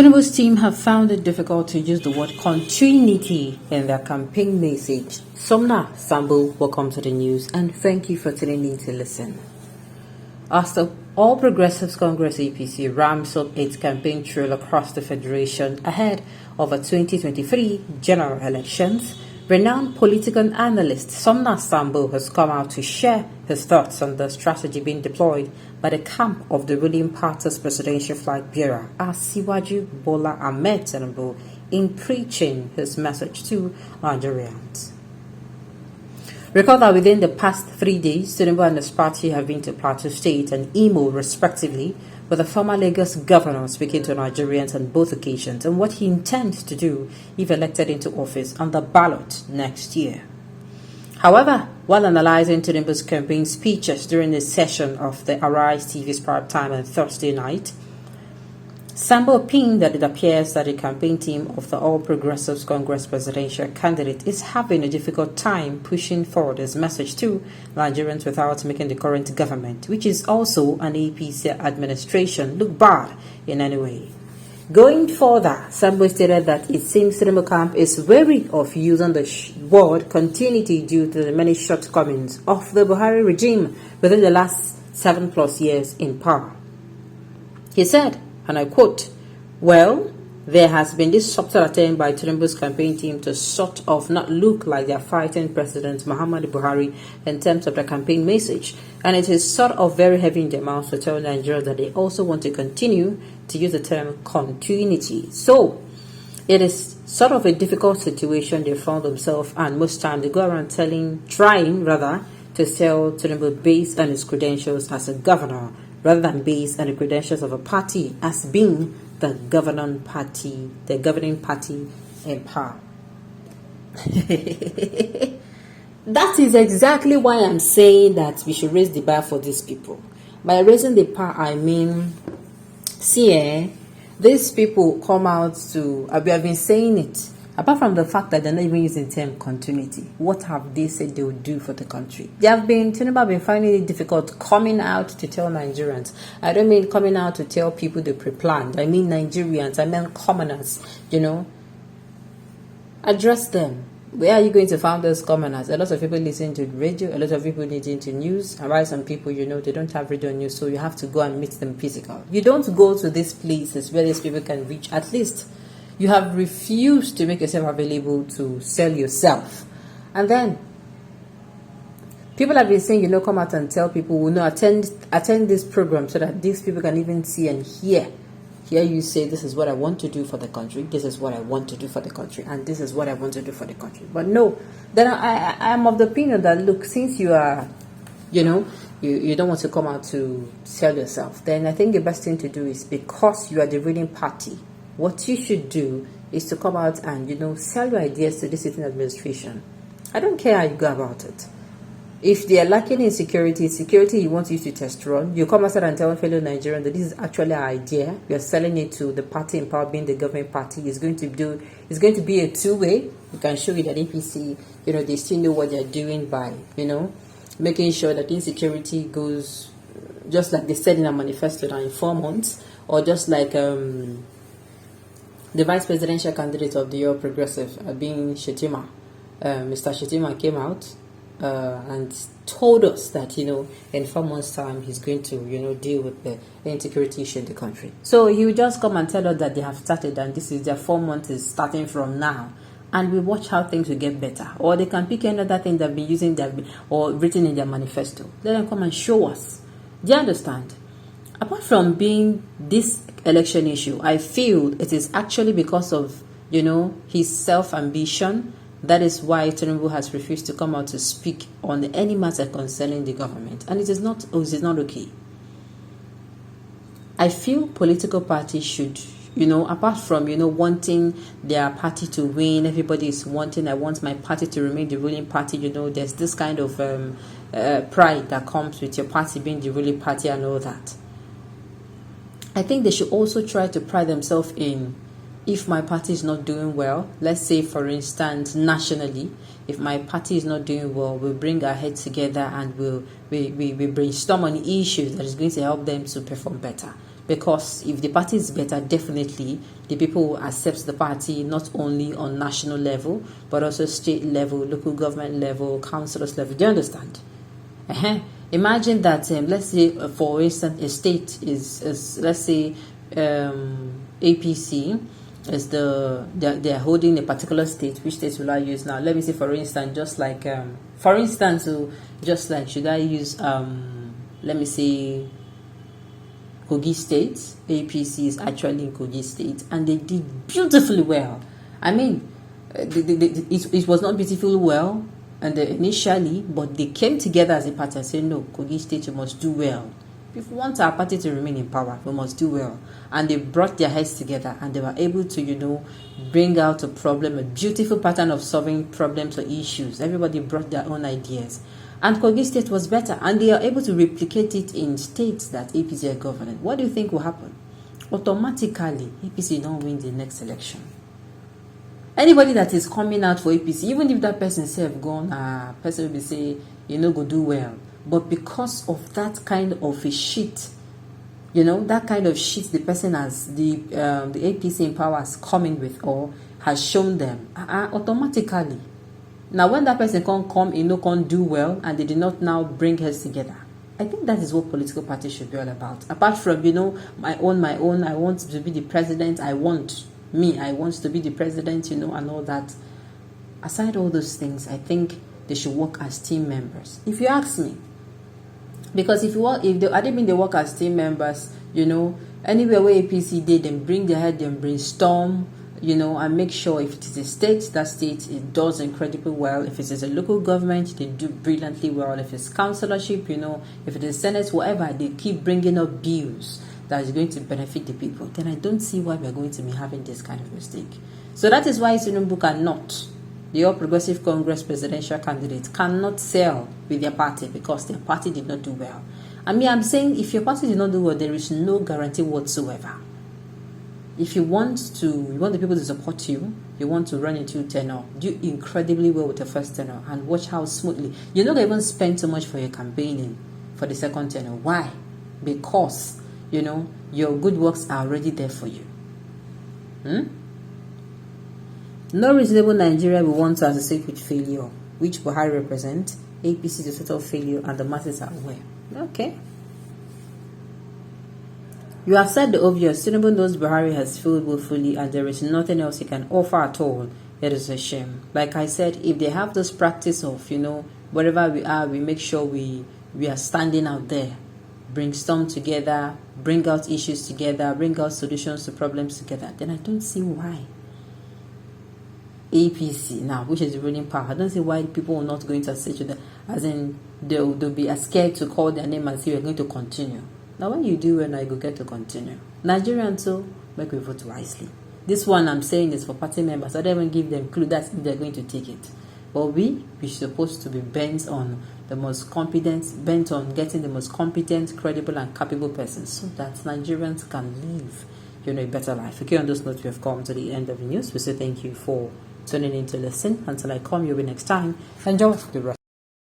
Tinubu'S team have found it difficult to use the word continuity in their campaign message. Somna Sambo, welcome to the news and thank you for tuning in to listen. As the All Progressives Congress APC ramps up its campaign trail across the Federation ahead of the 2023 general elections, renowned political analyst Somna Sambo has come out to share his thoughts on the strategy being deployed by the camp of the ruling party's presidential flag bearer, Asiwaju Bola Ahmed Tinubu, in preaching his message to Nigerians. Recall that within the past 3 days, Tinubu and his party have been to Plateau State and Imo, respectively, with the former Lagos governor speaking to Nigerians on both occasions and what he intends to do if elected into office on the ballot next year. However, while analyzing Tinubu's campaign speeches during the session of the Arise TV's prime time on Thursday night, Sambo opined that it appears that the campaign team of the All Progressives Congress presidential candidate is having a difficult time pushing forward his message to Nigerians without making the current government, which is also an APC administration, look bad in any way. Going further, Sambo stated that it seems Tinubu camp is wary of using the word continuity due to the many shortcomings of the Buhari regime within the last 7+ years in power. He said, and I quote, "Well, there has been this subtle attempt by Tinubu's campaign team to sort of not look like they're fighting President Muhammadu Buhari in terms of the campaign message, and it is sort of very heavy in their mouths to tell Nigerians that they also want to continue to use the term continuity. So, it is sort of a difficult situation they found themselves, and most times they go around trying to sell Tinubu based on his credentials as a governor, rather than based on the credentials of a party as being the governing party in power." That is exactly why I'm saying that we should raise the bar for these people. By raising the bar, I mean, these people come out to, we have been saying it, apart from the fact that they're not even using the term continuity, what have they said they will do for the country? Tinubu have been finding it difficult coming out to tell Nigerians. I don't mean coming out to tell people they pre-planned. I mean Nigerians, I mean commoners, Address them. Where are you going to find those commoners? A lot of people listen to radio, a lot of people listen to news, and while some people, they don't have radio news, so you have to go and meet them physical. You don't go to these places where these people can reach. At least you have refused to make yourself available to sell yourself. And then people have been saying, come out and tell people, attend this program so that these people can even see and hear you say, this is what I want to do for the country, this is what I want to do for the country, and this is what I want to do for the country. But no, then I am of the opinion that, look, since you are, you don't want to come out to sell yourself, then I think the best thing to do is, because you are the ruling party, what you should do is to come out and, sell your ideas to the sitting administration. I don't care how you go about it. If they are lacking in security you want to use to test run, you come outside and tell fellow Nigerians that this is actually our idea. We are selling it to the party in power, being the government party. It's going to be a two-way. You can show you that APC, they still know what they're doing by, making sure that insecurity goes just like they said in a manifesto now in 4 months, or just like the vice presidential candidate of the All Progressive, being Shetima. Mr. Shetima came out and told us that, in 4 months' time, he's going to, deal with the insecurity issue in the country. So he will just come and tell us that they have started and this is their 4 months is starting from now. And we watch how things will get better. Or they can pick another thing they've been using or written in their manifesto. Let them come and show us. Do you understand? Apart from being this election issue, I feel it is actually because of, his self-ambition. That is why Tinubu has refused to come out to speak on any matter concerning the government. And it is not okay. I feel political parties should, apart from, wanting their party to win, everybody is wanting, I want my party to remain the ruling party. There's this kind of pride that comes with your party being the ruling party and all that. I think they should also try to pride themselves in, if my party is not doing well, let's say, for instance, nationally, if my party is not doing well, we'll bring our heads together and we brainstorm on issues that is going to help them to perform better. Because if the party is better, definitely the people will accept the party not only on national level, but also state level, local government level, councillors level. Do you understand? Imagine that, let's say, for instance, a state is let's say, APC is they're holding a particular state. Which state will I use now? Let me say, for instance, just like should I use let me say Kogi State. APC is actually in Kogi State, and they did beautifully well. I mean, it was not beautifully well and initially, but they came together as a party and said, no, Kogi State, you must do well. If we want our party to remain in power, we must do well. And they brought their heads together and they were able to, bring out a problem, a beautiful pattern of solving problems or issues. Everybody brought their own ideas. And Kogi State was better. And they are able to replicate it in states that APC are governing. What do you think will happen? Automatically, APC don't win the next election. Anybody that is coming out for APC, even if that person say have gone, person will be say, go do well. But because of that kind of a shit, that kind of shit the person has, the APC in power is coming with or has shown them, automatically. Now, when that person can't do well, and they did not now bring heads together, I think that is what political parties should be all about. Apart from, my own, I want to be the president, I want to be the president, and all that. Aside all those things, I think they should work as team members. If you ask me, because if they work as team members, anywhere where APC did, then bring their head, then brainstorm, and make sure if it is a state, that state it does incredibly well. If it is a local government, they do brilliantly well. If it's councillorship, if it is Senate, whatever, they keep bringing up bills that is going to benefit the people. Then I don't see why we are going to be having this kind of mistake. So that is why Tinubu cannot, the All Progressive Congress presidential candidate, cannot sell with their party because their party did not do well. I'm saying if your party did not do well, there is no guarantee whatsoever. If you want the people to support you, you want to run into tenure, do incredibly well with the first tenure and watch how smoothly. You're not going to even spend so much for your campaigning for the second tenure. Why? Because, your good works are already there for you. No reasonable Nigeria will want to associate with failure, which Buhari represents. APC is a total failure and the masses are aware. Okay. You have said the obvious. Tinubu knows Buhari has failed woefully and there is nothing else he can offer at all. It is a shame. Like I said, if they have this practice of, wherever we are, we make sure we are standing out there, brainstorm together, bring out issues together, bring out solutions to problems together, then I don't see why APC now, which is the ruling power, I don't see why people are not going to associate with them, as in they'll be scared to call their name and say we're going to continue. Now when you do well, I go get to continue. Nigerians too, make we vote wisely. This one I'm saying is for party members. I don't even give them clue that's if they're going to take it. But we're supposed to be bent on the most competent, bent on getting the most competent, credible, and capable persons so that Nigerians can live, a better life. Okay, on those notes, we have come to the end of the news. We say thank you for tuning in to listen. Until I come your way next time, enjoy the rest.